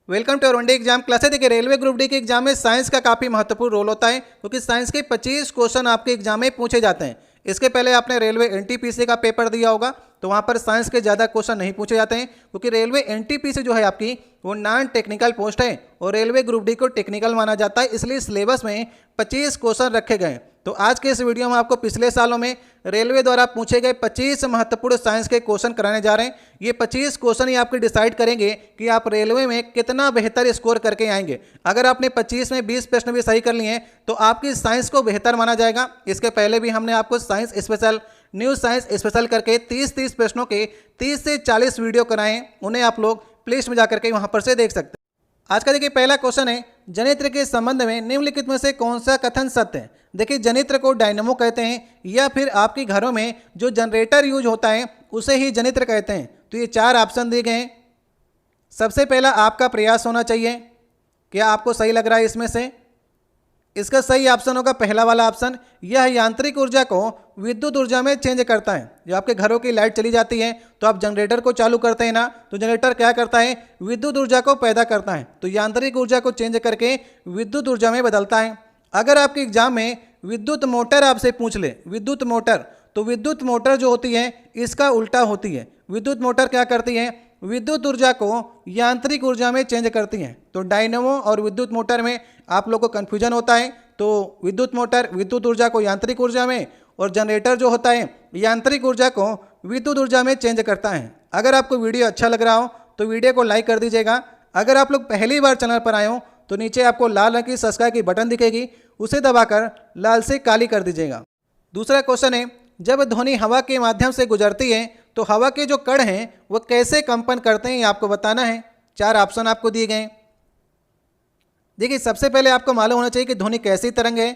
Welcome to one day exam classes. देखिए railway group D के exam में साइंस का काफ़ी महत्वपूर्ण रोल होता है क्योंकि साइंस के 25 क्वेश्चन आपके एग्जाम में पूछे जाते हैं। इसके पहले आपने रेलवे एनटीपीसी का पेपर दिया होगा तो वहाँ पर साइंस के ज़्यादा क्वेश्चन नहीं पूछे जाते हैं क्योंकि रेलवे एनटीपीसी जो है आपकी वो नॉन टेक्निकल पोस्ट है और रेलवे ग्रुप डी को टेक्निकल माना जाता है, इसलिए सिलेबस में 25 क्वेश्चन रखे गए। तो आज के इस वीडियो में आपको पिछले सालों में रेलवे द्वारा पूछे गए 25 महत्वपूर्ण साइंस के क्वेश्चन कराने जा रहे हैं। ये 25 क्वेश्चन ही आपके डिसाइड करेंगे कि आप रेलवे में कितना बेहतर स्कोर करके आएंगे। अगर आपने 25 में 20 प्रश्न भी सही कर लिए हैं तो आपकी साइंस को बेहतर माना जाएगा। इसके पहले भी हमने आपको science special, new science special करके 30-30 प्रश्नों के 30 से 40 वीडियो कराए हैं, उन्हें आप लोग प्ले लिस्ट में जाकर के वहाँ पर से देख सकते हैं। आज का देखिए पहला क्वेश्चन है, जनित्र के संबंध में निम्नलिखित में से कौन सा कथन सत्य है। देखिए जनित्र को डायनेमो कहते हैं या फिर आपके घरों में जो जनरेटर यूज होता है उसे ही जनित्र कहते हैं। तो ये 4 ऑप्शन दिए गए हैं। सबसे पहला आपका प्रयास होना चाहिए, क्या आपको सही लग रहा है इसमें से। इसका सही ऑप्शन होगा पहला वाला ऑप्शन, यह यांत्रिक ऊर्जा को विद्युत ऊर्जा में चेंज करता है। जब आपके घरों की लाइट चली जाती है तो आप जनरेटर को चालू करते हैं ना, तो जनरेटर क्या करता है, विद्युत ऊर्जा को पैदा करता है, तो यांत्रिक ऊर्जा को चेंज करके विद्युत ऊर्जा में बदलता है। अगर आपके एग्जाम में विद्युत मोटर आपसे पूछ ले, विद्युत मोटर, तो विद्युत मोटर जो होती है इसका उल्टा होती है। विद्युत मोटर क्या करती है, विद्युत ऊर्जा को यांत्रिक ऊर्जा में चेंज करती हैं। तो डायनेमो और विद्युत मोटर में आप लोग को कन्फ्यूजन होता है। तो विद्युत मोटर विद्युत ऊर्जा को यांत्रिक ऊर्जा में और जनरेटर जो होता है यांत्रिक ऊर्जा को विद्युत ऊर्जा में चेंज करता है। अगर आपको वीडियो अच्छा लग रहा हो तो वीडियो को लाइक कर दीजिएगा। अगर आप लोग पहली बार चैनल पर आए हो तो नीचे आपको लाल रंग की सब्सक्राइब की बटन दिखेगी, उसे दबाकर लाल से काली कर दीजिएगा। दूसरा क्वेश्चन है, जब ध्वनि हवा के माध्यम से गुजरती है तो हवा के जो कण हैं वो कैसे कंपन करते हैं, ये आपको बताना है। 4 ऑप्शन आपको दिए गए। देखिए सबसे पहले आपको मालूम होना चाहिए कि ध्वनि कैसी तरंग है।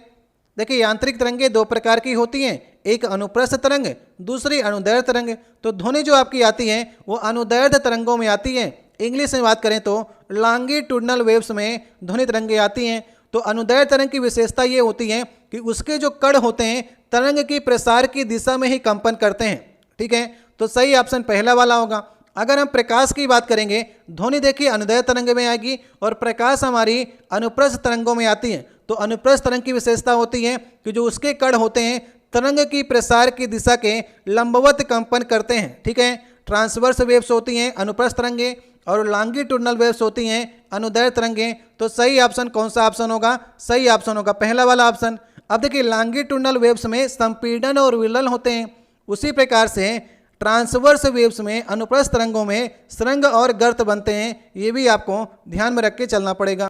देखिए यांत्रिक तरंगें 2 प्रकार की होती हैं, एक अनुप्रस्थ तरंग, दूसरी अनुदैर्ध्य तरंग। तो ध्वनि जो आपकी आती है वो अनुदैर्ध्य तरंगों में आती है। इंग्लिश में बात करें तो लॉन्गिट्यूडिनल वेव्स में ध्वनि तरंगें आती हैं। तो अनुदैर्ध्य तरंग की विशेषता ये होती है कि उसके जो कण होते हैं तरंग की प्रसार की दिशा में ही कंपन करते हैं। ठीक है, तो सही ऑप्शन पहला वाला होगा। अगर हम प्रकाश की बात करेंगे, ध्वनि देखिए अनुदैर्ध्य तरंग में आएगी और प्रकाश हमारी अनुप्रस्थ तरंगों में आती है। तो अनुप्रस्थ तरंग की विशेषता होती है कि जो उसके कण होते हैं तरंग की प्रसार की दिशा के लंबवत कंपन करते हैं। ठीक है, ट्रांसवर्स वेव्स होती हैं अनुप्रस्थ तरंगें और लॉन्गिट्यूडिनल वेव्स होती हैं अनुदैर्ध्य तरंगें। तो सही ऑप्शन कौन सा ऑप्शन होगा, सही ऑप्शन होगा पहला वाला ऑप्शन। अब देखिए लॉन्गिट्यूडिनल वेव्स में संपीड़न और विलयन होते हैं, उसी प्रकार से ट्रांसवर्स वेव्स में अनुप्रस्थ तरंगों में सुरंग और गर्त बनते हैं। ये भी आपको ध्यान में रख के चलना पड़ेगा।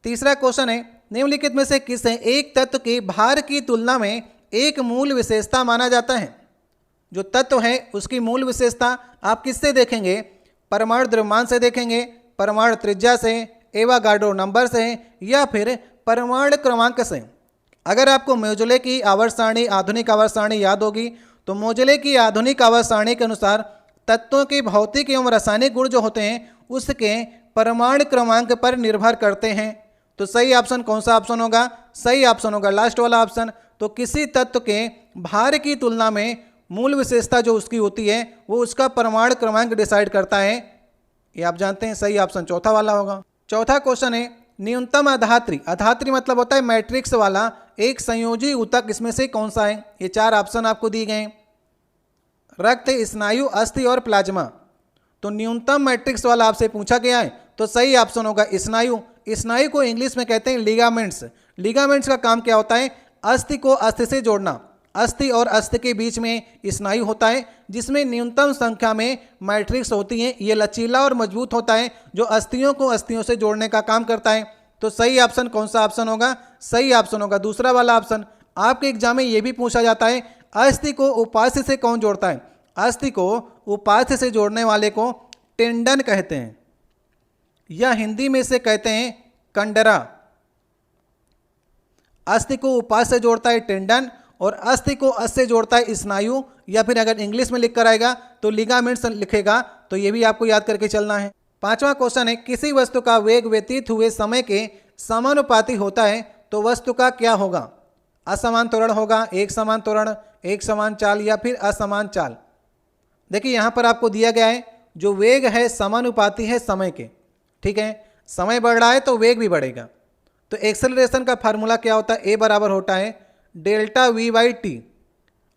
तीसरा क्वेश्चन है, निम्नलिखित में से किसे एक तत्व के भार की तुलना में एक मूल विशेषता माना जाता है। जो तत्व है उसकी मूल विशेषता आप किससे देखेंगे, परमाणु द्रव्यमान से देखेंगे, परमाणु त्रिज्या से, एवोगाड्रो नंबर से, या फिर परमाणु क्रमांक से। अगर आपको मोजले की आवर्त सारणी, आधुनिक आवर्त सारणी याद होगी तो मोजले की आधुनिक आवर्त सारणी के अनुसार तत्वों के भौतिक एवं रासायनिक गुण जो होते हैं उसके परमाणु क्रमांक पर निर्भर करते हैं। तो सही ऑप्शन कौन सा ऑप्शन होगा, सही ऑप्शन होगा लास्ट वाला ऑप्शन। तो किसी तत्व के भार की तुलना में मूल विशेषता जो उसकी होती है वो उसका परमाणु क्रमांक डिसाइड करता है, ये आप जानते हैं। सही ऑप्शन चौथा वाला होगा। चौथा क्वेश्चन है, न्यूनतम अधात्री, अधात्री मतलब होता है मैट्रिक्स वाला एक संयोजी ऊतक, इसमें से कौन सा है। ये 4 ऑप्शन आपको दिए गए हैं, रक्त, स्नायु, अस्थि और प्लाज्मा। तो न्यूनतम मैट्रिक्स वाला आपसे पूछा गया है तो सही ऑप्शन होगा स्नायु। स्नायु को इंग्लिश में कहते हैं लिगामेंट्स। लिगामेंट्स का काम क्या होता है, अस्थि को अस्थि से जोड़ना। अस्थि और अस्थि के बीच में स्नायु होता है जिसमें न्यूनतम संख्या में मैट्रिक्स होती हैं। ये लचीला और मजबूत होता है जो अस्थियों को अस्थियों से जोड़ने का काम करता है। तो सही ऑप्शन कौन सा ऑप्शन होगा, सही ऑप्शन होगा दूसरा वाला ऑप्शन। आपके एग्जाम में ये भी पूछा जाता है अस्थि को उपास्थि से कौन जोड़ता है। अस्थि को उपास्थि से जोड़ने वाले को टेंडन कहते हैं या हिंदी में से कहते हैं कंडरा। अस्थि को उपास्थि से जोड़ता है टेंडन और अस्थि को अस्थि से जोड़ता है स्नायु, या फिर अगर इंग्लिश में लिख कर आएगा तो लिगामेंट्स लिखेगा। तो ये भी आपको याद करके चलना है। पांचवा क्वेश्चन है, किसी वस्तु का वेग व्यतीत हुए समय के समानुपाती होता है तो वस्तु का क्या होगा। असमान त्वरण होगा, एक समान त्वरण, एक समान चाल, या फिर असमान चाल। देखिए यहाँ पर आपको दिया गया है जो वेग है समानुपाती है समय के। ठीक है, समय बढ़ रहा है तो वेग भी बढ़ेगा। तो एक्सेलरेशन का फार्मूला क्या होता है, ए बराबर होता है डेल्टा वी बाई टी।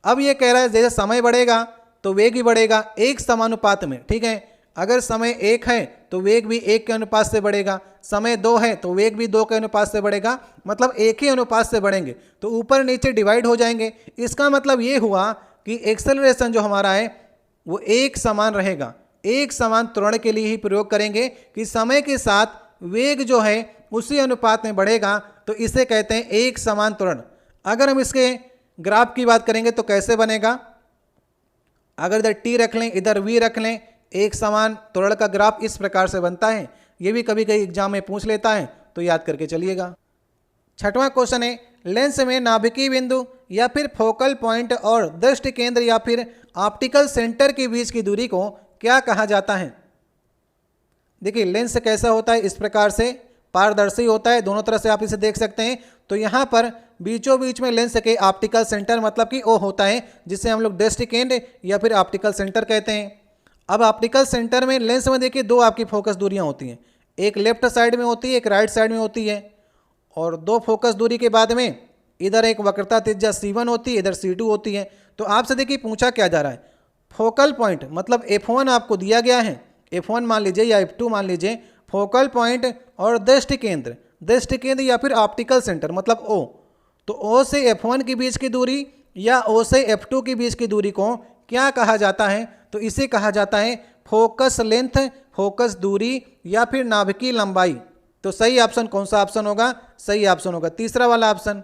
अब ये कह रहा है जैसे समय बढ़ेगा तो वेग भी बढ़ेगा एक समानुपात में, ठीक है। अगर समय 1 है तो वेग भी 1 के अनुपात से बढ़ेगा, समय 2 है तो वेग भी 2 के अनुपात से बढ़ेगा, मतलब एक ही अनुपात से बढ़ेंगे, तो ऊपर नीचे डिवाइड हो जाएंगे। इसका मतलब ये हुआ कि एक्सेलरेशन जो हमारा है वो एक समान रहेगा, एक समान त्वरण के लिए ही प्रयोग करेंगे कि समय के साथ वेग जो है उसी अनुपात में बढ़ेगा, तो इसे कहते हैं एक समान त्वरण। अगर हम इसके ग्राफ की बात करेंगे तो कैसे बनेगा, अगर इधर टी रख लें इधर वी रख लें, एक समान त्वरण का ग्राफ इस प्रकार से बनता है। ये भी कभी कभी एग्जाम में पूछ लेता है तो याद करके चलिएगा। छठवां क्वेश्चन है लेंस में नाभिकीय बिंदु या फिर फोकल पॉइंट और दृष्टि केंद्र या फिर ऑप्टिकल सेंटर के बीच की दूरी को क्या कहा जाता है। देखिए लेंस कैसा होता है, इस प्रकार से पारदर्शी होता है, दोनों तरह से आप इसे देख सकते हैं। तो यहाँ पर बीचों बीच में लेंस के ऑप्टिकल सेंटर मतलब कि ओ होता है, जिसे हम लोग दृष्टि केंद्र या फिर ऑप्टिकल सेंटर कहते हैं। अब ऑप्टिकल सेंटर में लेंस में देखिए दो आपकी फोकस दूरियां होती हैं, एक लेफ्ट साइड में होती है एक राइट साइड में होती है, और दो फोकस दूरी के बाद में इधर एक वक्रता त्रिज्या C1 होती है, इधर C2 होती है। तो आपसे देखिए पूछा क्या जा रहा है, फोकल पॉइंट मतलब F1 आपको दिया गया है, F1 मान लीजिए या F2 मान लीजिए, फोकल पॉइंट और दृष्टि केंद्र या फिर ऑप्टिकल सेंटर मतलब O। तो O से F1 के बीच की दूरी या O से F2 के बीच की दूरी को क्या कहा जाता है, तो इसे कहा जाता है फोकस लेंथ, फोकस दूरी या फिर नाभिकीय लंबाई। तो सही ऑप्शन कौन सा ऑप्शन होगा, सही ऑप्शन होगा तीसरा वाला ऑप्शन।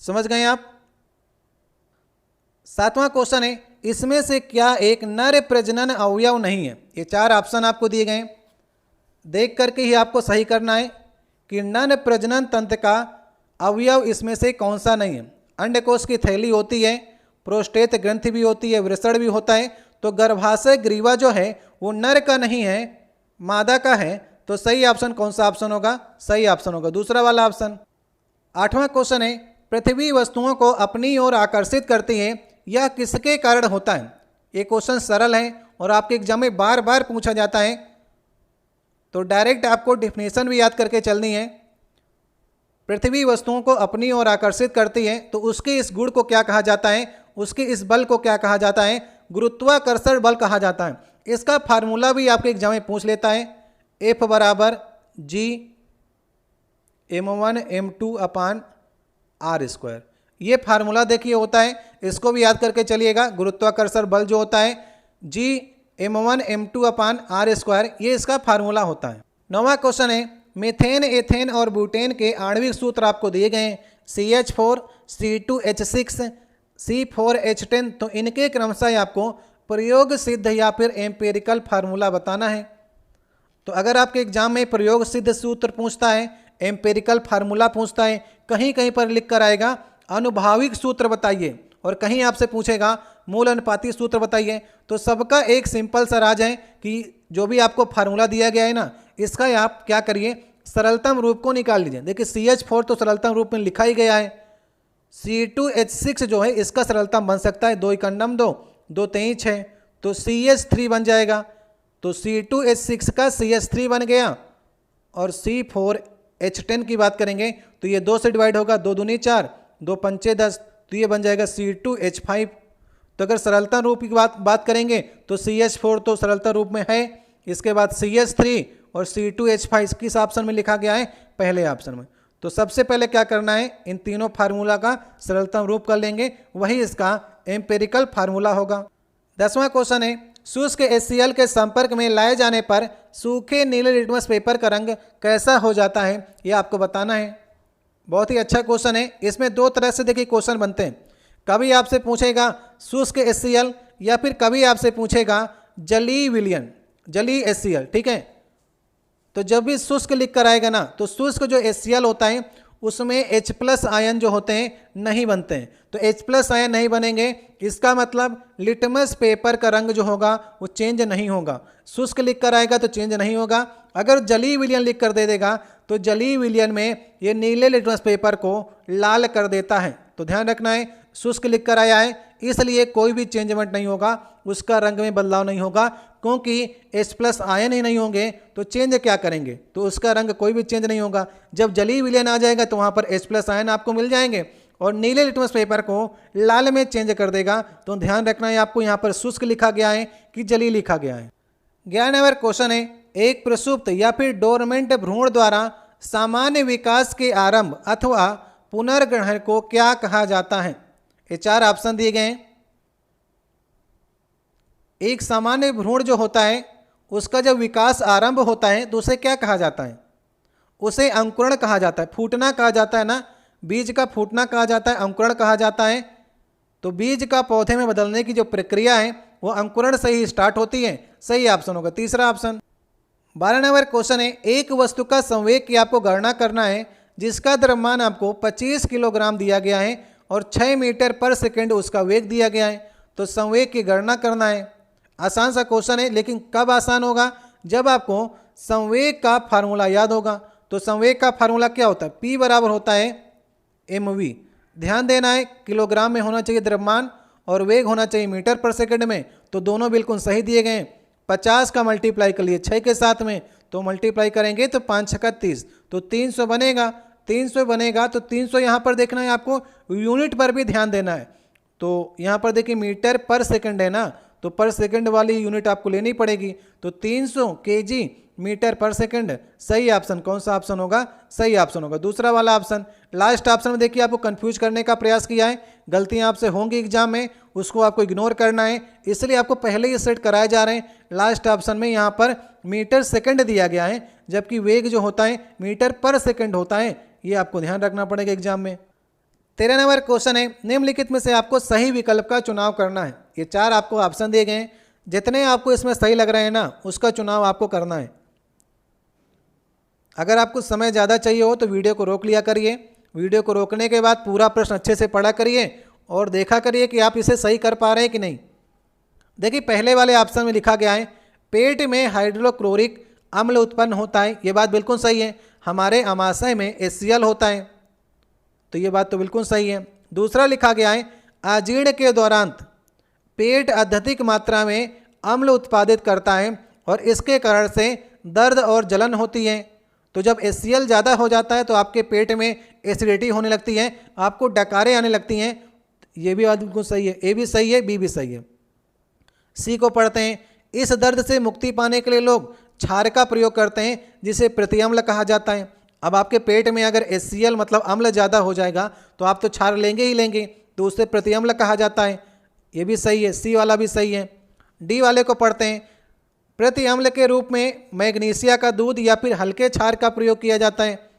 समझ गए आप। सातवां क्वेश्चन है इसमें से क्या एक नर प्रजनन अवयव नहीं है। ये चार ऑप्शन आपको दिए गए, देख करके ही आपको सही करना है कि नर प्रजनन तंत्र का अवयव इसमें से कौन सा नहीं है। अंडकोश की थैली होती है, प्रोस्टेट ग्रंथि भी होती है, वृषण भी होता है। तो गर्भाशय ग्रीवा जो है वो नर का नहीं है, मादा का है। तो सही ऑप्शन कौन सा ऑप्शन होगा, सही ऑप्शन होगा दूसरा वाला ऑप्शन। आठवां क्वेश्चन है पृथ्वी वस्तुओं को अपनी ओर आकर्षित करती है, यह किसके कारण होता है। ये क्वेश्चन सरल है और आपके एग्जाम में बार बार पूछा जाता है, तो डायरेक्ट आपको डेफिनेशन भी याद करके चलनी है। पृथ्वी वस्तुओं को अपनी ओर आकर्षित करती है तो उसके इस गुण को क्या कहा जाता है, उसके इस बल को क्या कहा जाता है, गुरुत्वाकर्षण बल कहा जाता है। इसका फार्मूला भी आपके एग्जाम में पूछ लेता है, F बराबर G m1 m2 अपान r स्क्वायर। ये फार्मूला देखिए होता है, इसको भी याद करके चलिएगा। गुरुत्वाकर्षण बल जो होता है G m1 m2 अपान r स्क्वायर, ये इसका फार्मूला होता है। नौवां क्वेश्चन है मीथेन, एथेन और ब्यूटेन के आणविक सूत्र आपको दिए गए हैं CH4 C2H6 C4H10। तो इनके क्रमशः आपको प्रयोग सिद्ध या फिर एम्पेरिकल फार्मूला बताना है। तो अगर आपके एग्जाम में प्रयोग सिद्ध सूत्र पूछता है, एम्पेरिकल फार्मूला पूछता है, कहीं कहीं पर लिख कर आएगा अनुभाविक सूत्र बताइए और कहीं आपसे पूछेगा मूल अनुपाती सूत्र बताइए। तो सबका एक सिंपल सा राज है कि जो भी आपको फार्मूला दिया गया है ना, इसका आप क्या करिए सरलतम रूप को निकाल लीजिए। देखिए CH4 तो सरलतम रूप में लिखा ही गया है, C2H6 जो है इसका सरलतम बन सकता है 2 एकम 2 2 तेईं 6, तो CH3 बन जाएगा। तो C2H6 का CH3 बन गया, और C4H10 की बात करेंगे तो ये 2 से डिवाइड होगा, 2 दूनी 4 2 पंचे 10, तो ये बन जाएगा C2H5। तो अगर सरलता रूप की बात करेंगे तो CH4 तो सरलता रूप में है, इसके बाद CH3 और C2H5 किस ऑप्शन में लिखा गया है, पहले ऑप्शन में। तो सबसे पहले क्या करना है, इन तीनों फार्मूला का सरलतम रूप कर लेंगे, वही इसका एम्पेरिकल फार्मूला होगा। 10वां क्वेश्चन है शुष्क HCl के संपर्क में लाए जाने पर सूखे नीले लिटमस पेपर का रंग कैसा हो जाता है, ये आपको बताना है। बहुत ही अच्छा क्वेश्चन है। इसमें दो तरह से देखिए क्वेश्चन बनते हैं, कभी आपसे पूछेगा शुष्क HCl या फिर कभी आपसे पूछेगा जलीय विलयन, जलीय HCl, ठीक है। तो जब भी शुष्क लिख कर आएगा ना, तो शुष्क जो HCl होता है उसमें H+ आयन जो होते हैं नहीं बनते हैं। तो H+ आयन नहीं बनेंगे, इसका मतलब लिटमस पेपर का रंग जो होगा वो चेंज नहीं होगा। शुष्क लिख कर आएगा तो चेंज नहीं होगा। अगर जलीय विलयन लिख कर दे देगा तो जलीय विलयन में ये नीले लिटमस पेपर को लाल कर देता है। तो ध्यान रखना है, शुष्क लिख कर आया है इसलिए कोई भी चेंजमेंट नहीं होगा, उसका रंग में बदलाव नहीं होगा, क्योंकि H+ आयन ही नहीं होंगे तो चेंज क्या करेंगे, तो उसका रंग कोई भी चेंज नहीं होगा। जब जलीय विलयन आ जाएगा तो वहाँ पर H+ आयन आपको मिल जाएंगे और नीले लिटमस पेपर को लाल में चेंज कर देगा। तो ध्यान रखना है आपको, यहाँ पर शुष्क लिखा गया है कि जलीय लिखा गया है। 11 नंबर क्वेश्चन है, एक प्रसुप्त या फिर डोरमेंट भ्रूण द्वारा सामान्य विकास के आरंभ अथवा पुनर्ग्रहण को क्या कहा जाता है। ये 4 ऑप्शन दिए गए हैं। एक सामान्य भ्रूण जो होता है उसका जब विकास आरंभ होता है तो उसे क्या कहा जाता है, उसे अंकुरण कहा जाता है, फूटना कहा जाता है ना, बीज का फूटना कहा जाता है, अंकुरण कहा जाता है। तो बीज का पौधे में बदलने की जो प्रक्रिया है वो अंकुरण से ही स्टार्ट होती है। सही ऑप्शन होगा तीसरा ऑप्शन। 12 नंबर क्वेश्चन है, एक वस्तु का संवेग की आपको गणना करना है जिसका द्रव्यमान आपको 25 किलोग्राम दिया गया है और 6 मीटर पर सेकेंड उसका वेग दिया गया है। तो संवेग की गणना करना है। आसान सा क्वेश्चन है, लेकिन कब आसान होगा, जब आपको संवेग का फार्मूला याद होगा। तो संवेग का फार्मूला क्या होता है, P बराबर होता है mv। ध्यान देना है, किलोग्राम में होना चाहिए द्रव्यमान और वेग होना चाहिए मीटर पर सेकंड में। तो दोनों बिल्कुल सही दिए गए हैं। 50 का मल्टीप्लाई कर लिए 6 के साथ में, तो मल्टीप्लाई करेंगे तो 5 6 30, तो 300 बनेगा। 300 बनेगा तो 300 यहाँ पर देखना है आपको, यूनिट पर भी ध्यान देना है। तो यहाँ पर देखिए मीटर पर सेकंड है ना, तो पर सेकंड वाली यूनिट आपको लेनी पड़ेगी। तो 300 kg मीटर पर सेकंड। सही ऑप्शन कौन सा ऑप्शन होगा, सही ऑप्शन होगा दूसरा वाला ऑप्शन। लास्ट ऑप्शन में देखिए आपको कंफ्यूज करने का प्रयास किया है, गलतियां आपसे होंगी एग्जाम में, उसको आपको इग्नोर करना है, इसलिए आपको पहले ही सेट कराए जा रहे हैं। लास्ट ऑप्शन में यहाँ पर मीटर सेकंड दिया गया है, जबकि वेग जो होता है मीटर पर सेकंड होता है। ये आपको ध्यान रखना पड़ेगा एग्जाम में। 13 नंबर क्वेश्चन है, निम्नलिखित में से आपको सही विकल्प का चुनाव करना है। ये 4 आपको ऑप्शन दिए गए हैं, जितने आपको इसमें सही लग रहे हैं ना उसका चुनाव आपको करना है। अगर आपको समय ज़्यादा चाहिए हो तो वीडियो को रोक लिया करिए, वीडियो को रोकने के बाद पूरा प्रश्न अच्छे से पढ़ा करिए और देखा करिए कि आप इसे सही कर पा रहे हैं कि नहीं। देखिए पहले वाले ऑप्शन में लिखा गया है पेट में हाइड्रोक्लोरिक अम्ल उत्पन्न होता है, ये बात बिल्कुल सही है। हमारे आमाशय में HCl होता है, तो ये बात तो बिल्कुल सही है। दूसरा लिखा गया है आजीर्ण के दौरान पेट अत्यधिक मात्रा में अम्ल उत्पादित करता है और इसके कारण से दर्द और जलन होती है। तो जब HCl ज़्यादा हो जाता है तो आपके पेट में एसिडिटी होने लगती है, आपको डकारें आने लगती हैं। ये भी बात बिल्कुल सही है, ए भी सही है, बी भी सही है। सी को पढ़ते हैं, इस दर्द से मुक्ति पाने के लिए लोग क्षार का प्रयोग करते हैं जिसे प्रतिअम्ल कहा जाता है। अब आपके पेट में अगर HCl मतलब अम्ल ज़्यादा हो जाएगा तो आप तो क्षार लेंगे ही लेंगे, तो उसे प्रतिअम्ल कहा जाता है। ये भी सही है, सी वाला भी सही है। डी वाले को पढ़ते हैं, प्रति अम्ल के रूप में मैग्नीशिया का दूध या फिर हल्के क्षार का प्रयोग किया जाता है।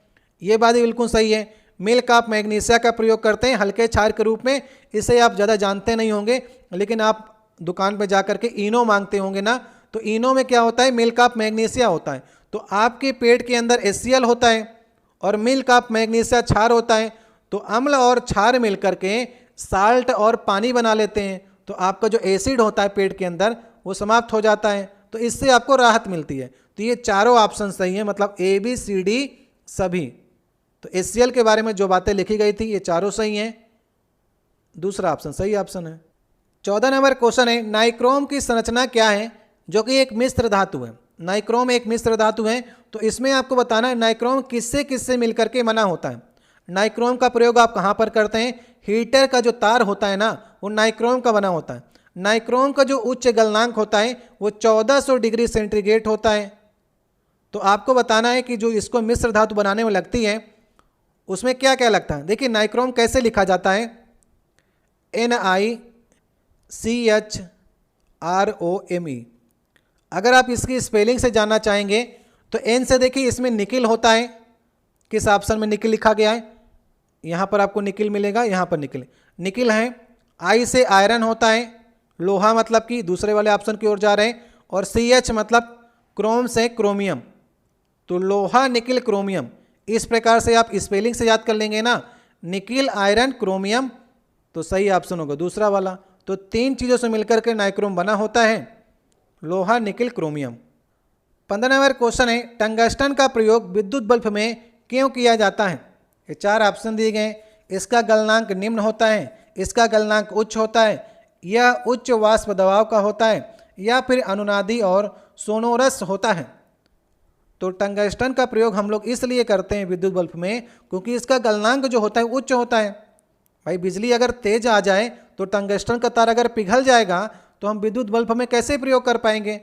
ये बात बिल्कुल सही है, मिल्क आप मैग्नीशिया का प्रयोग करते हैं हल्के क्षार के रूप में। इसे आप ज़्यादा जानते नहीं होंगे, लेकिन आप दुकान पर जा कर के इनो मांगते होंगे ना, तो इनो में क्या होता है, मिल्क ऑफ मैग्नीशिया होता है। तो आपके पेट के अंदर HCl होता है और मिल्क ऑफ मैग्नीशिया क्षार होता है, तो अम्ल और क्षार मिल करके साल्ट और पानी बना लेते हैं। तो आपका जो एसिड होता है पेट के अंदर वो समाप्त हो जाता है, तो इससे आपको राहत मिलती है। तो ये चारों ऑप्शन सही हैं, मतलब A B C D सभी। तो HCl के बारे में जो बातें लिखी गई थी ये चारों सही हैं, दूसरा ऑप्शन सही ऑप्शन है। 14 नंबर क्वेश्चन है, नाइक्रोम की संरचना क्या है जो कि एक मिश्र धातु है। नाइक्रोम एक मिश्र धातु है, तो इसमें आपको बताना है नाइक्रोम किससे किससे मिलकर के बना होता है। नाइक्रोम का प्रयोग आप कहाँ पर करते हैं, हीटर का जो तार होता है ना वो नाइक्रोम का बना होता है। नाइक्रोम का जो उच्च गलनांक होता है वो 1400 डिग्री सेंटीग्रेड होता है। तो आपको बताना है कि जो इसको मिश्र धातु बनाने में लगती है उसमें क्या क्या लगता है। देखिए नाइक्रोम कैसे लिखा जाता है, NiCHROME। अगर आप इसकी स्पेलिंग से जानना चाहेंगे तो N से देखिए इसमें निकिल होता है, किस ऑप्शन में निकिल लिखा गया है, यहाँ पर आपको निकिल मिलेगा, यहाँ पर निकिल है। I से आयरन होता है, लोहा मतलब कि दूसरे वाले ऑप्शन की ओर जा रहे हैं, और CH मतलब क्रोम से क्रोमियम, तो लोहा निकिल क्रोमियम। इस प्रकार से आप स्पेलिंग से याद कर लेंगे ना, निकिल आयरन क्रोमियम, तो सही ऑप्शन होगा दूसरा वाला। तो 3 चीज़ों से मिलकर के नाइक्रोम बना होता है, लोहा निकिल क्रोमियम। 15 नंबर क्वेश्चन है, टंगस्टन का प्रयोग विद्युत बल्ब में क्यों किया जाता है। ये 4 ऑप्शन दिए गए, इसका गलनांक निम्न होता है, इसका गलनांक उच्च होता है, यह उच्च वाष्प दबाव का होता है, या फिर अनुनादी और सोनोरस होता है। तो टंगस्टन का प्रयोग हम लोग इसलिए करते हैं विद्युत बल्ब में क्योंकि इसका गलनांक जो होता है उच्च होता है। भाई बिजली अगर तेज आ जाए तो टंगस्टन का तार अगर पिघल जाएगा तो हम विद्युत बल्ब में कैसे प्रयोग कर पाएंगे।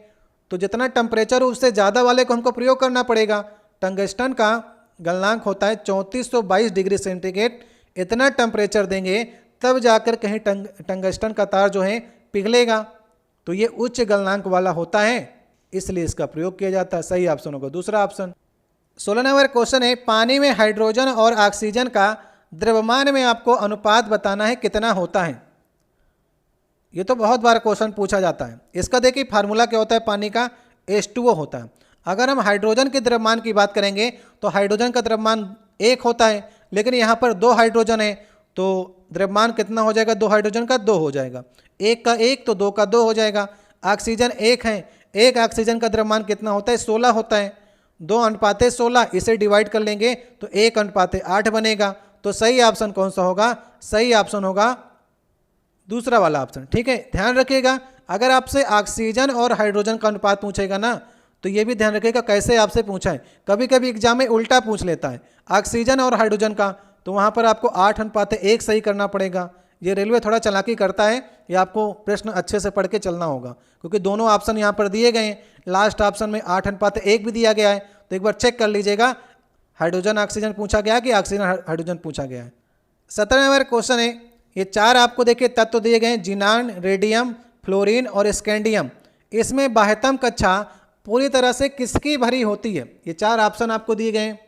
तो जितना टेम्परेचर हो उससे ज़्यादा वाले को हमको प्रयोग करना पड़ेगा। टंगस्टन का गलनांक होता है 3422 डिग्री सेंटीग्रेड। इतना टेम्परेचर देंगे तब जाकर कहीं टंगस्टन का तार जो है पिघलेगा। तो ये उच्च गलनांक वाला होता है, इसलिए इसका प्रयोग किया जाता है। सही ऑप्शन होगा दूसरा ऑप्शन। 16 नंबर क्वेश्चन है, पानी में हाइड्रोजन और ऑक्सीजन का द्रव्यमान में आपको अनुपात बताना है कितना होता है। ये तो बहुत बार क्वेश्चन पूछा जाता है। इसका देखिए फार्मूला क्या होता है, पानी का H2O होता है। अगर हम हाइड्रोजन के द्रव्यमान की बात करेंगे तो हाइड्रोजन का द्रव्यमान 1 होता है, लेकिन यहाँ पर 2 हाइड्रोजन है तो द्रव्यमान कितना हो जाएगा, 2 हाइड्रोजन का 2 हो जाएगा, 1 का 1 तो 2 का 2 हो जाएगा। ऑक्सीजन 1 है, 1 ऑक्सीजन का द्रव्यमान कितना होता है, 16 होता है। 2:16, इसे डिवाइड कर लेंगे तो 1:8 बनेगा। तो सही ऑप्शन कौन सा होगा, सही ऑप्शन होगा दूसरा वाला ऑप्शन। ठीक है, ध्यान रखिएगा अगर आपसे ऑक्सीजन और हाइड्रोजन का अनुपात पूछेगा ना तो ये भी ध्यान रखिएगा कैसे आपसे पूछा है। कभी कभी एग्जाम में उल्टा पूछ लेता है ऑक्सीजन और हाइड्रोजन का, तो वहाँ पर आपको 8:1 सही करना पड़ेगा। ये रेलवे थोड़ा चालाकी करता है, ये आपको प्रश्न अच्छे से पढ़ के चलना होगा क्योंकि दोनों ऑप्शन यहाँ पर दिए गए हैं। लास्ट ऑप्शन में 8:1 भी दिया गया है, तो एक बार चेक कर लीजिएगा हाइड्रोजन ऑक्सीजन पूछा गया कि ऑक्सीजन हाइड्रोजन पूछा गया है। 17 नंबर क्वेश्चन है, ये 4 आपको देखिए तत्व दिए गए हैं, जिनान, रेडियम, फ्लोरीन और स्कैंडियम। इसमें बाह्यतम कक्षा पूरी तरह से किसकी भरी होती है। ये 4 ऑप्शन आपको दिए गए हैं।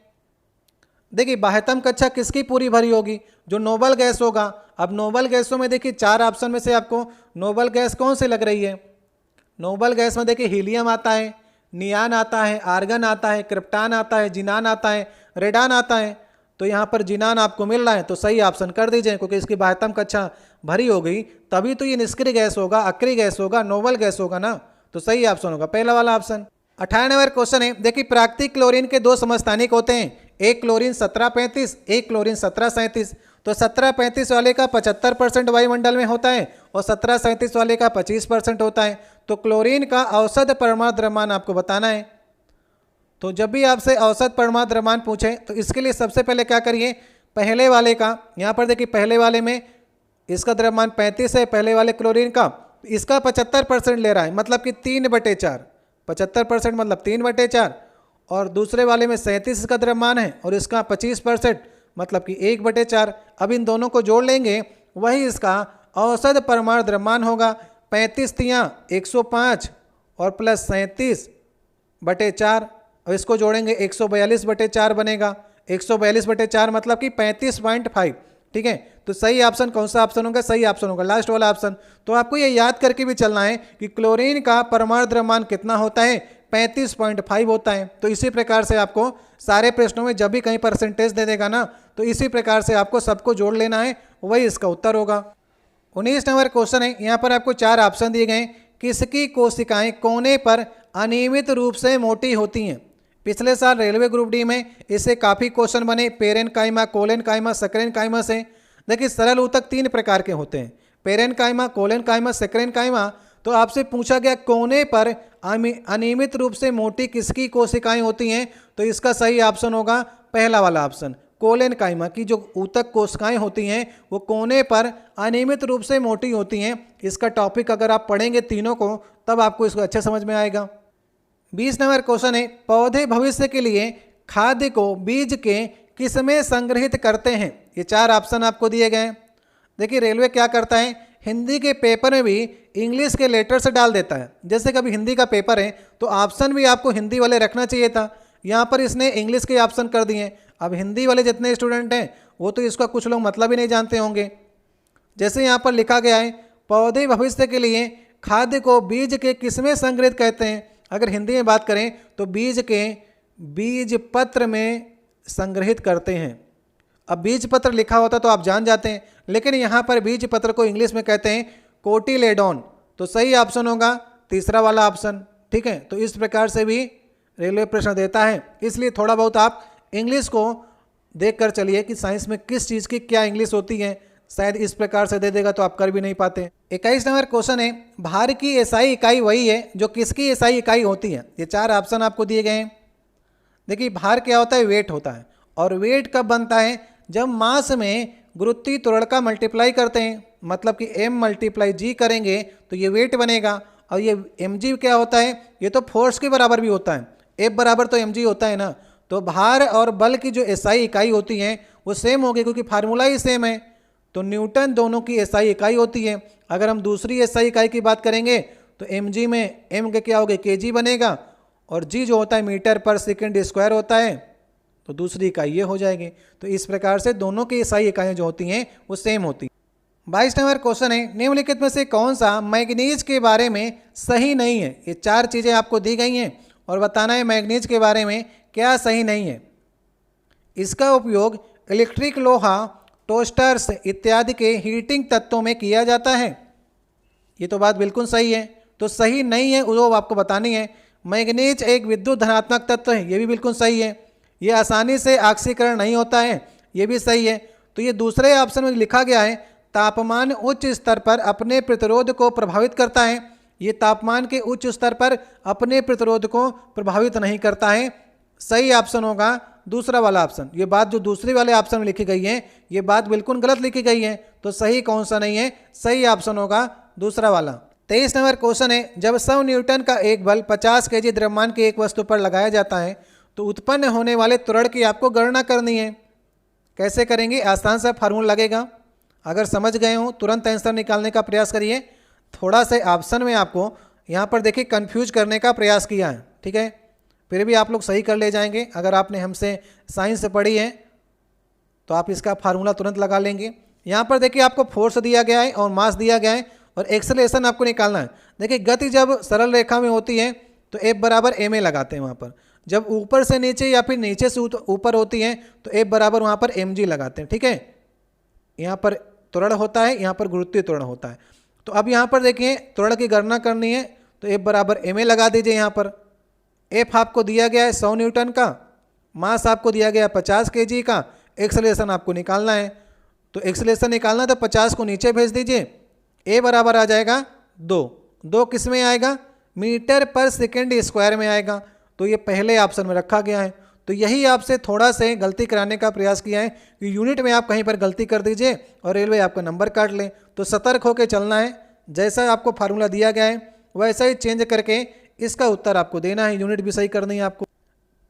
देखिए बाह्यतम कक्षा किसकी पूरी भरी होगी, जो नोबल गैस होगा। अब नोबल गैसों में देखिए 4 ऑप्शन में से आपको नोबल गैस कौन सी लग रही है। नोबल गैस में देखिए हीलियम आता है, नियान आता है, आर्गन आता है, क्रिप्टान आता है, जिनान आता है, रेडान आता है। तो यहाँ पर जिनान आपको मिल रहा है तो सही ऑप्शन कर दीजिए क्योंकि इसकी बाह्यतम कक्षा भरी हो गई, तभी तो ये निष्क्रिय गैस होगा, अक्रिय गैस होगा, नोबल गैस होगा ना। तो सही ऑप्शन होगा पहला वाला ऑप्शन। 18 नंबर क्वेश्चन है, देखिए प्राकृतिक क्लोरीन के 2 समस्थानिक होते हैं, एक क्लोरीन 1735, एक क्लोरीन 1737। तो 1735 वाले का 75% वायुमंडल में होता है और 1737 वाले का 25% होता है। तो क्लोरीन का औसत परमाणु द्रव्यमान आपको बताना है। तो जब भी आपसे औसत परमाणु द्रव्यमान पूछे तो इसके लिए सबसे पहले क्या करिए, पहले वाले का, यहाँ पर देखिए पहले वाले में इसका द्रव्यमान 35 है, पहले वाले क्लोरीन का, इसका 75% ले रहा है मतलब कि 3/4, 75% मतलब 3/4, और दूसरे वाले में 37 इसका द्रव्यमान है और इसका 25% मतलब कि 1/4। अब इन दोनों को जोड़ लेंगे वही इसका औसत परमाणु द्रव्यमान होगा। 35 तियाँ 105 और प्लस 37/4, और इसको जोड़ेंगे 142/4 बनेगा। 142/4 मतलब कि 35.5। ठीक है, तो सही ऑप्शन कौन सा ऑप्शन होगा, सही ऑप्शन होगा लास्ट वाला ऑप्शन। तो आपको ये याद करके भी चलना है कि क्लोरीन का परमाणु द्रव्यमान कितना होता है, 35.5 होता है। तो इसी प्रकार से आपको सारे प्रश्नों में जब भी कहीं परसेंटेज दे देगा ना तो इसी प्रकार से आपको सबको जोड़ लेना है, वही इसका उत्तर होगा। 19 नंबर क्वेश्चन है, यहाँ पर आपको 4 ऑप्शन दिए गए, किसकी कोशिकाएं कोने पर अनियमित रूप से मोटी होती हैं। पिछले साल रेलवे ग्रुप डी में इससे काफ़ी क्वेश्चन बने, पेरेनकाइमा, कोलेनकाइमा, सकरेनकाइमा से। देखिए सरल ऊतक 3 प्रकार के होते हैं, पेरेनकाइमा, कोलेनकाइमा, सकरेनकाइमा। तो आपसे पूछा गया कोने पर अनियमित रूप से मोटी किसकी कोशिकाएं होती हैं, तो इसका सही ऑप्शन होगा पहला वाला ऑप्शन, कोलेनकाइमा की जो ऊतक कोशिकाएं होती हैं वो कोने पर अनियमित रूप से मोटी होती हैं। इसका टॉपिक अगर आप पढ़ेंगे तीनों को तब आपको इसको अच्छे समझ में आएगा। 20 नंबर क्वेश्चन है, पौधे भविष्य के लिए खाद्य को बीज के किसमें संग्रहित करते हैं। ये 4 ऑप्शन आपको दिए गए हैं। देखिए रेलवे क्या करता है, हिंदी के पेपर में भी इंग्लिश के लेटर से डाल देता है। जैसे कभी हिंदी का पेपर है तो ऑप्शन भी आपको हिंदी वाले रखना चाहिए था, यहाँ पर इसने इंग्लिश के ऑप्शन कर दिए। अब हिंदी वाले जितने स्टूडेंट हैं वो तो इसका कुछ लोग मतलब ही नहीं जानते होंगे। जैसे यहाँ पर लिखा गया है, पौधे भविष्य के लिए खाद्य को बीज के किसमें संग्रहित कहते हैं। अगर हिंदी में बात करें तो बीज के बीज पत्र में संग्रहित करते हैं। अब बीज पत्र लिखा होता तो आप जान जाते हैं, लेकिन यहाँ पर बीज पत्र को इंग्लिश में कहते हैं कोटिलेडोन। तो सही ऑप्शन होगा तीसरा वाला ऑप्शन। ठीक है, तो इस प्रकार से भी रेलवे प्रश्न देता है, इसलिए थोड़ा बहुत आप इंग्लिश को देख कर चलिए कि साइंस में किस चीज़ की क्या इंग्लिश होती है। शायद इस प्रकार से दे देगा तो आप कर भी नहीं पाते। 21 नंबर क्वेश्चन है, भार की एसआई इकाई वही है जो किसकी एसआई इकाई होती है। ये 4 ऑप्शन आपको दिए गए हैं। देखिए भार क्या होता है, वेट होता है, और वेट कब बनता है, जब मास में गुरुत्वीय त्वरण का मल्टीप्लाई करते हैं, मतलब कि m × g करेंगे तो ये वेट बनेगा। और ये mg क्या होता है, ये तो फोर्स के बराबर भी होता है, F बराबर तो mg होता है ना। तो भार और बल की जो एसआई इकाई होती है वो सेम होगी, क्योंकि फार्मूला ही सेम है। तो न्यूटन दोनों की एसआई इकाई होती है। अगर हम दूसरी एसआई इकाई की बात करेंगे तो mg में m के क्या होगा, kg बनेगा, और g जो होता है मीटर/सेकंड² होता है, तो दूसरी इकाई ये हो जाएगी। तो इस प्रकार से दोनों की एसआई इकाइयाँ जो होती हैं वो सेम होती हैं। 22 नंबर क्वेश्चन है, निम्नलिखित में से कौन सा मैग्नीज के बारे में सही नहीं है। ये 4 चीज़ें आपको दी गई हैं और बताना है मैग्नीज के बारे में क्या सही नहीं है। इसका उपयोग इलेक्ट्रिक लोहा, टोस्टर्स इत्यादि के हीटिंग तत्वों में किया जाता है। ये तो बात बिल्कुल सही है। तो सही नहीं है वो आपको बतानी है। मैग्नीज एक विद्युत धनात्मक तत्व है, ये भी बिल्कुल सही है। ये आसानी से ऑक्सीकरण नहीं होता है, ये भी सही है। तो ये दूसरे ऑप्शन में लिखा गया है, तापमान उच्च स्तर पर अपने प्रतिरोध को प्रभावित करता है। ये तापमान के उच्च स्तर पर अपने प्रतिरोध को प्रभावित नहीं करता है। सही ऑप्शन होगा दूसरा वाला ऑप्शन। ये बात जो दूसरे वाले ऑप्शन में लिखी गई है ये बात बिल्कुल गलत लिखी गई है। तो सही कौन सा नहीं है, सही ऑप्शन होगा दूसरा वाला। 23 नंबर क्वेश्चन है, जब 100 न्यूटन का एक बल 50 kg द्रव्यमान की एक वस्तु पर लगाया जाता है तो उत्पन्न होने वाले त्वरण की आपको गणना करनी है। कैसे करेंगे, आसान सा फार्मूला लगेगा। अगर समझ गए हो तुरंत आंसर निकालने का प्रयास करिए। थोड़ा से ऑप्शन में आपको यहाँ पर देखिए कंफ्यूज करने का प्रयास किया है, ठीक है, फिर भी आप लोग सही कर ले जाएंगे। अगर आपने हमसे साइंस से पढ़ी है तो आप इसका फार्मूला तुरंत लगा लेंगे। यहाँ पर देखिए आपको फोर्स दिया गया है और मास दिया गया है और एक्सेलरेशन आपको निकालना है। देखिए गति जब सरल रेखा में होती है तो F बराबर ma लगाते हैं वहाँ पर, जब ऊपर से नीचे या फिर नीचे से ऊपर होती है तो F बराबर वहाँ पर mg लगाते हैं, ठीक है। यहाँ पर त्वरण होता है, यहाँ पर गुरुत्वीय त्वरण होता है। तो अब यहाँ पर देखिए त्वरण की गणना करनी है तो F बराबर ma लगा दीजिए। यहाँ पर F आपको दिया गया है 100 न्यूटन का, मास आपको दिया गया 50 kg का, एक्सेलरेशन आपको निकालना है। तो एक्सेलरेशन निकालना है तो 50 को नीचे भेज दीजिए, A बराबर आ जाएगा 2 किस में आएगा, मीटर/सेकंड² में आएगा। तो ये पहले ऑप्शन में रखा गया है। तो यही आपसे थोड़ा से गलती कराने का प्रयास किया है कि यूनिट में आप कहीं पर गलती कर दीजिए और रेलवे आपका नंबर काट ले। तो सतर्क होकर चलना है, जैसा आपको फार्मूला दिया गया है वैसा ही चेंज करके इसका उत्तर आपको देना है, यूनिट भी सही करनी है आपको।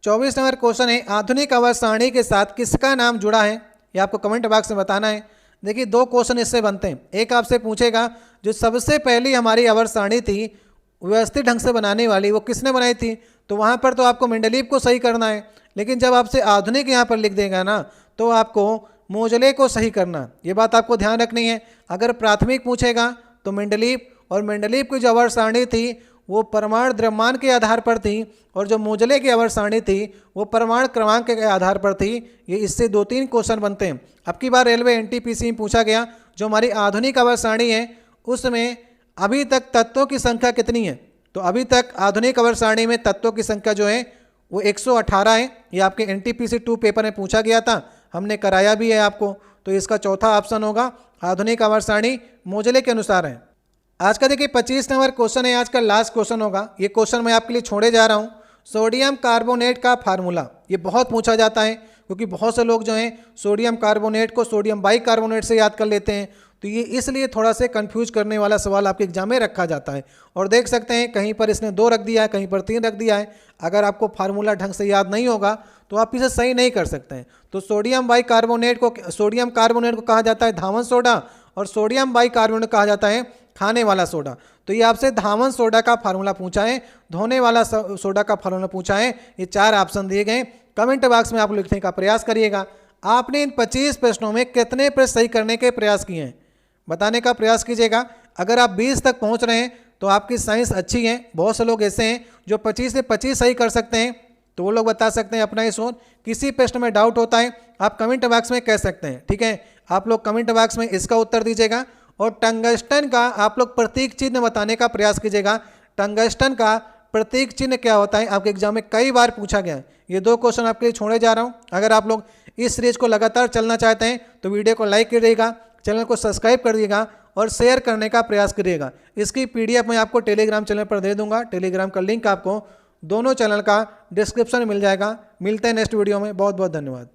24 नंबर क्वेश्चन है, आधुनिक आवर्त सारणी के साथ किसका नाम जुड़ा है, ये आपको कमेंट बॉक्स में बताना है। देखिए 2 क्वेश्चन इससे बनते हैं। एक आपसे पूछेगा जो सबसे पहली हमारी आवर्त सारणी थी व्यवस्थित ढंग से बनाने वाली वो किसने बनाई थी, तो वहाँ पर तो आपको मेंडलीव को सही करना है। लेकिन जब आपसे आधुनिक यहाँ पर लिख देगा ना तो आपको मोजले को सही करना, ये बात आपको ध्यान रखनी है। अगर प्राथमिक पूछेगा तो मेंडलीव, और मेंडलीव की जो आवर्त सारणी थी वो परमाणु द्रव्यमान के आधार पर थी, और जो मोजले की आवर्त सारणी थी वो परमाणु क्रमांक के आधार पर थी। ये इससे 2-3 क्वेश्चन बनते हैं। अब की बार रेलवे NTPC में पूछा गया जो हमारी आधुनिक आवर्त सारणी है उसमें अभी तक तत्वों की संख्या कितनी है, तो अभी तक आधुनिक आवर्त सारणी में तत्वों की संख्या जो है वो 118 है। ये आपके NTPC 2 पेपर में पूछा गया था, हमने कराया भी है आपको। तो इसका चौथा ऑप्शन होगा आधुनिक आवर्त सारणी मोजले के अनुसार है। आज का देखिए 25 नंबर क्वेश्चन है, आज का लास्ट क्वेश्चन होगा। ये क्वेश्चन मैं आपके लिए छोड़े जा रहा हूँ। सोडियम कार्बोनेट का फार्मूला, ये बहुत पूछा जाता है क्योंकि बहुत से लोग जो हैं सोडियम कार्बोनेट को सोडियम बाइकार्बोनेट से याद कर लेते हैं। तो ये इसलिए थोड़ा से कंफ्यूज करने वाला सवाल आपके एग्जाम में रखा जाता है। और देख सकते हैं कहीं पर इसने 2 रख दिया है, कहीं पर 3 रख दिया है। अगर आपको फार्मूला ढंग से याद नहीं होगा तो आप इसे सही नहीं कर सकते हैं। तो सोडियम कार्बोनेट को कहा जाता है धावन सोडा, और सोडियम बाइकार्बोनेट कहा जाता है खाने वाला सोडा। तो ये आपसे धावन सोडा का फार्मूला पूछा है, धोने वाला सोडा का फार्मूला पूछा है। ये 4 ऑप्शन दिए गए। कमेंट बॉक्स में आप लिखने का प्रयास करिएगा आपने इन 25 प्रश्नों में कितने प्रश्न सही करने के प्रयास किए हैं, बताने का प्रयास कीजिएगा। अगर आप 20 तक पहुंच रहे हैं तो आपकी साइंस अच्छी है। बहुत से लोग ऐसे हैं जो 25 से 25 सही कर सकते हैं, तो वो लोग बता सकते हैं अपना ही सोच। किसी प्रश्न में डाउट होता है आप कमेंट बॉक्स में कह सकते हैं, ठीक है। आप लोग कमेंट बॉक्स में इसका उत्तर दीजिएगा। और टंगस्टन का आप लोग प्रतीक चिन्ह बताने का प्रयास कीजिएगा। टंगस्टन का प्रतीक चिन्ह क्या होता है, आपके एग्जाम में कई बार पूछा गया है। ये 2 क्वेश्चन आपके लिए छोड़े जा रहा हूँ। अगर आप लोग इस सीरीज को लगातार चलना चाहते हैं तो वीडियो को लाइक करिएगा, चैनल को सब्सक्राइब कर दिएगा और शेयर करने का प्रयास करिएगा। इसकी PDF मैं आपको टेलीग्राम चैनल पर दे दूंगा। टेलीग्राम का लिंक आपको दोनों चैनल का डिस्क्रिप्शन में मिल जाएगा। मिलते हैं नेक्स्ट वीडियो में। बहुत बहुत धन्यवाद।